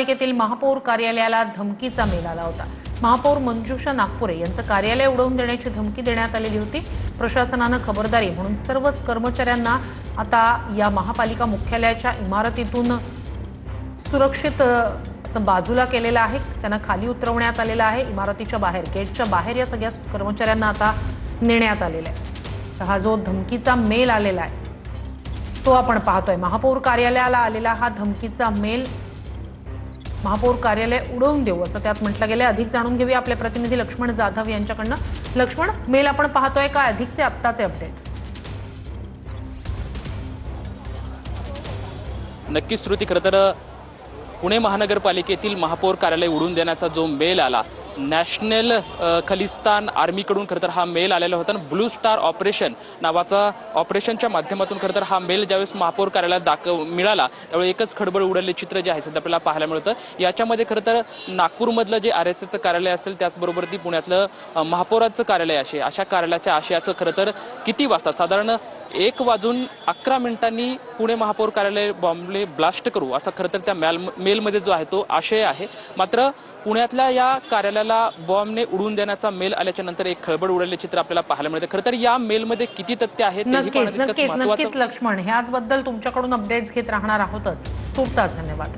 पालिकेतील महापौर कार्यालयाला धमकीचा मेल आला होता। महापौर मंजुषा नागपुरे यांचं कार्यालय उडवून देण्याची धमकी देण्यात आलेली होती। प्रशासनानं खबरदारी म्हणून सर्वच कर्मचाऱ्यांना आता या महापालिका मुख्यालयाच्या इमारतीतून सुरक्षित बाजूला केलेलं आहे। त्यांना खाली उतरवण्यात आलेलं आहे। इमारतीच्या बाहेर गेटच्या बाहेर या सगळ्या कर्मचाऱ्यांना आता नेण्यात आलेलं आहे। तर हा जो धमकीचा मेल आलेला आहे तो आपण पाहतोय। महापौर कार्यालयाला आलेला हा धमकीचा मेल, महापौर कार्यालय उडवून देऊ असं त्यात म्हटलं गेलं। अधिक जाणून घेऊया आपले प्रतिनिधी लक्ष्मण जाधव यांच्याकडनं। लक्ष्मण, मेल आपण पाहतोय का? अधिकचे आत्ताचे अपडेट्स? नक्कीच श्रुती, खरं तर पुणे महानगरपालिकेतील महापौर कार्यालय उडवून देण्याचा जो मेल आला, नॅशनल खलिस्तान आर्मीकडून खरं तर हा मेल आलेला होता। ब्लू स्टार ऑपरेशन नावाचा ऑपरेशनच्या माध्यमातून खरं तर हा मेल ज्यावेळेस महापौर कार्यालयात मिळाला त्यावेळी एकच खडबड उडालेले चित्र जे आहे सध्या आपल्याला पाहायला मिळतं। याच्यामध्ये खरं तर नागपूरमधलं जे RSSचं कार्यालय असेल त्याचबरोबर ती पुण्यातलं महापौराचं कार्यालय अशा कार्यालयाच्या आशयाचं खरं तर किती वाजता, साधारण 1:11 पुणे महापौर कार्यालय बॉम्बले ब्लास्ट करू असा खरं तर त्या मेलमध्ये जो आहे तो आशय आहे। मात्र पुण्यातल्या या कार्यालयाला बॉम्बने उडवून देण्याचा मेल आल्याच्या नंतर एक खळबळ उडालेले चित्र आपल्याला पाहायला मिळते। खरं तर या मेलमध्ये किती तथ्य आहेत नक्कीच लक्ष्मण, ह्याचबद्दल तुमच्याकडून अपडेट्स घेत राहणार आहोतच। खूप धन्यवाद।